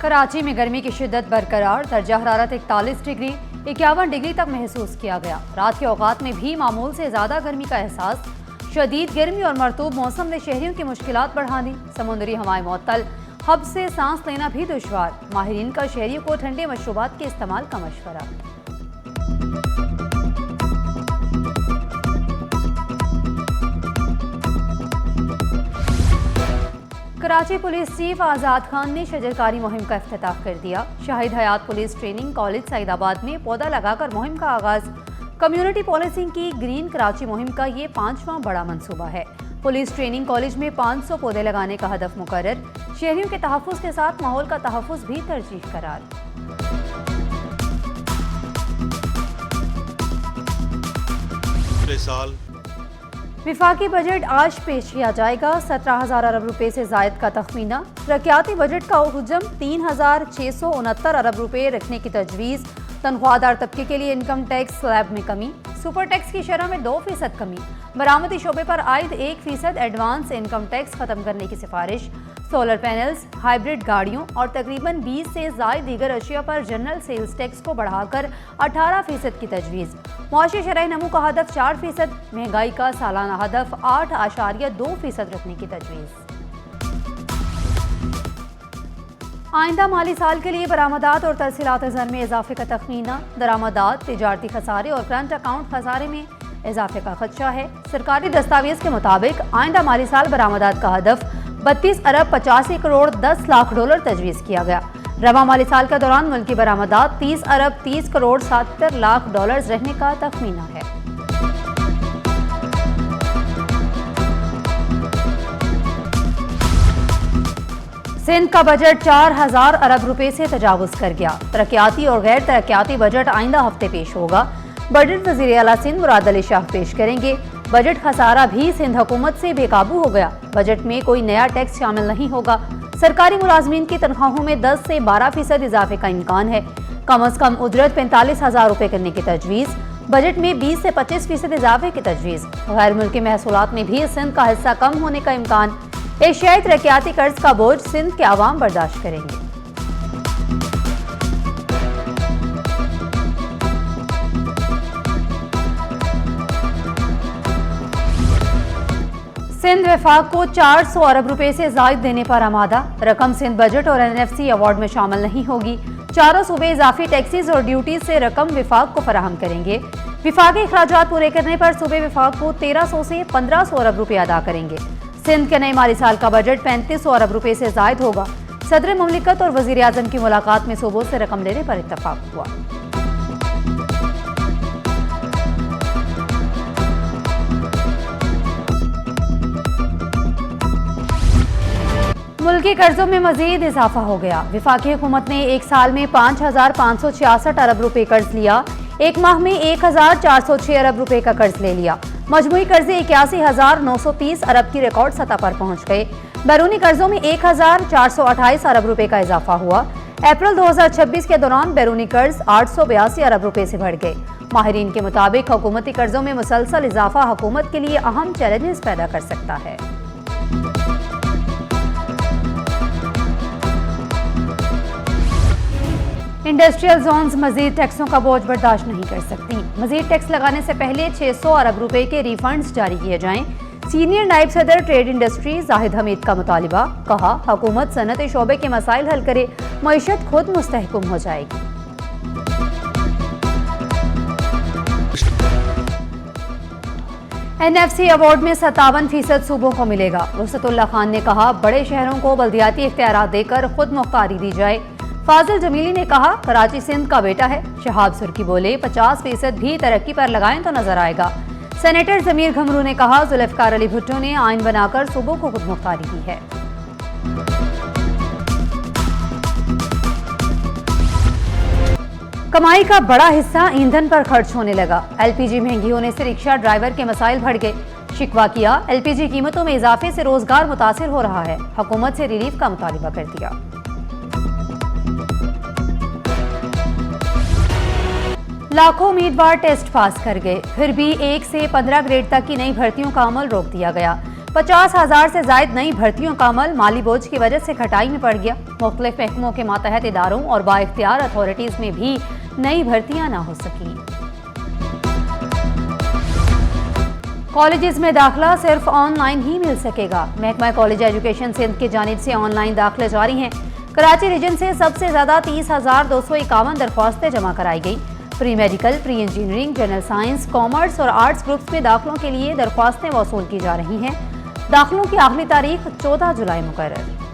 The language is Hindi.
कराची में गर्मी की शिद्दत बरकरार, दर्जा हरारत 41 डिग्री 51 डिग्री तक महसूस किया गया। रात के औकात में भी मामूल से ज्यादा गर्मी का एहसास। शदीद गर्मी और मरतूब मौसम ने शहरियों की मुश्किलात बढ़ा दी। समुद्री हवाएं मुअत्तल, हब से सांस लेना भी दुश्वार। माहिरीन का शहरियों को ठंडे मशरूबात के इस्तेमाल का मशवरा। कराची पुलिस चीफ आज़ाद खान ने शजरकारी मुहिम का इफ्तिताह कर दिया। शाहिद हयात पुलिस ट्रेनिंग कॉलेज सईदाबाद में पौधा लगाकर मुहिम का आगाज। कम्युनिटी पॉलिसिंग की ग्रीन कराची मुहिम का ये 5वां बड़ा मंसूबा है। पुलिस ट्रेनिंग कॉलेज में 500 पौधे लगाने का हदफ मुकर्रर। शहरियों के तहफ़्फ़ुज़ के साथ माहौल का तहफ़्फ़ुज़ भी तरजीह करार। साल विफाकी बजट आज पेश किया जाएगा। 17,000 अरब रुपए से जायद का तखमीना। तरक्याती बजट का हुजम 3,669 अरब रुपए रखने की तजवीज़। तनख्वाहदार तबके के लिए इनकम टैक्स स्लैब में कमी। सुपर टैक्स की शरह में 2% कमी। बरामदी शोबे पर आयद 1% एडवांस इनकम टैक्स खत्म करने की सिफारिश। सोलर पैनल्स, हाइब्रिड गाड़ियों और तकरीबन 20 से ज़ायद दीगर अशिया पर जनरल सेल्स टैक्स को बढ़ाकर 18% की तजवीज़। मुआशी शरह नमू का हदफ 4%, महंगाई का सालाना हदफ 8.2% रखने की तजवीज़। आइंदा माली साल के लिए बरामदात और तरसीलात ज़र में इजाफे का तखमीना। दरामदात, तिजारती खसारे और करंट अकाउंट खसारे में इजाफे का खदशा है। सरकारी दस्तावेज के मुताबिक आइंदा माली साल बरामदात का हदफ 32 अरब 85 करोड़ 10 लाख डॉलर तजवीज़ किया गया। रवा माली साल के दौरान मुल्की बरामदात 30 अरब 30 करोड़ 70 लाख डॉलर रहने का तखमीना है। सिंध का बजट 4,000 अरब रुपए से तजावुज़ कर गया। तरक्याती और गैर तरक्याती बजट आइंदा हफ्ते पेश होगा। बजट वज़ीर आला सिंध मुराद अली शाह पेश करेंगे। बजट खसारा भी सिंध हुकूमत से बेकाबू हो गया। बजट में कोई नया टैक्स शामिल नहीं होगा। सरकारी मुलाजमीन की तनख्वाहों में 10 से 12% इजाफे का इम्कान है। कम अज कम उजरत 45,000 रुपए करने की तजवीज़। बजट में 20 से 25% इजाफे की तजवीज़। गैर मुल्की महसूलात में भी सिंध का हिस्सा कम होने का इम्कान। एशियाई तरक्याती कर्ज का बोझ सिंध के आवाम बर्दाश्त करेंगे। सिंध वफाक को 400 अरब रुपए से जायद देने पर आमादा। रकम सिंध बजट और NFC अवार्ड में शामिल नहीं होगी। चारों सूबे इजाफी टैक्सेस और ड्यूटीज से रकम विफाक को फराहम करेंगे। विफाकी अखराजात पूरे करने पर सूबे विफाक को 1300 से 1500 अरब रुपए अदा करेंगे। सिंध के नए माली साल का बजट 3500 अरब रुपए से जायद होगा। सदर मुमलिकत और वजीर आजम की मुलाकात में सूबों से रकम लेने पर इत्तफाक हुआ। मुल्की कर्जों में मजीद इजाफा हो गया। विफाकी हुकूमत ने एक साल में 5,566 अरब रुपए कर्ज लिया। एक माह में 1,406 अरब रुपए का कर्ज ले लिया। मजमूई कर्जे 81,930 अरब की रिकॉर्ड सतह पर पहुंच गए। बैरूनी कर्जों में 1,428 अरब रुपए का इजाफा हुआ। अप्रैल 2026 के दौरान बैरूनी कर्ज 882 अरब रुपए से बढ़ गए। माहिरीन के मुताबिक हुकूमती कर्जों में मुसलसल इजाफा हुकूमत के लिए अहम चैलेंजेस पैदा कर सकता है। इंडस्ट्रियल जोन्स मजीद टैक्सों का बोझ बर्दाश्त नहीं कर सकती। मजीद टैक्स लगाने से पहले 600 अरब रुपए के रिफंड्स जारी किए जाएं। सीनियर नायब सदर ट्रेड इंडस्ट्री जाहिद हमीद का मुतालिबा। कहा, हुकूमत सनअती शोबे के मसाइल हल करे, मईशत खुद मुस्तहकम हो जाएगी। NFC अवार्ड में 57% सूबों को मिलेगा। रुखसतुल्लाह खान ने कहा, बड़े शहरों को बल्दियाती इख्तियारात देकर खुद मुख्तारी दी जाए। फाजिल जमीली ने कहा, कराची सिंध का बेटा है। शहाब सुर्की बोले, 50% भी तरक्की पर लगाएं तो नजर आएगा। सेनेटर जमीर घमरू ने कहा, जुल्फिकार अली भुट्टो ने आइन बनाकर सूबों को खुद मुख्तारी दी है। कमाई का बड़ा हिस्सा ईंधन पर खर्च होने लगा। LPG महंगी होने से रिक्शा ड्राइवर के मसाइल बढ़ गए। शिकवा किया, LPG कीमतों में इजाफे से रोजगार मुतासिर हो रहा है। हुकूमत से रिलीफ का मुतालिबा कर दिया। लाखों उम्मीदवार टेस्ट पास कर गए, फिर भी 1 से 15 ग्रेड तक की नई भर्तियों का अमल रोक दिया गया। 50,000 से जायद नई भर्तियों का अमल माली बोझ की वजह से खटाई में पड़ गया। मुख्तलिफ महकमों के मातहत इदारों और बाइख्तियार अथॉरिटीज में भी नई भर्तियां ना हो सकी। कॉलेजेस में दाखिला सिर्फ ऑनलाइन ही मिल सकेगा। महकमा कॉलेज एजुकेशन सिंध की जानिब से ऑनलाइन दाखिले जारी हैं। कराची रीजन से सबसे ज्यादा 30,251 दरख्वास्तें जमा कराई गई। Pre medical, pre engineering, general science, commerce और आर्ट्स ग्रुप्स में दाखिलों के लिए दरख्वास्तें वसूल की जा रही हैं। दाखिलों की आखिरी तारीख 14 जुलाई मुकर्रर।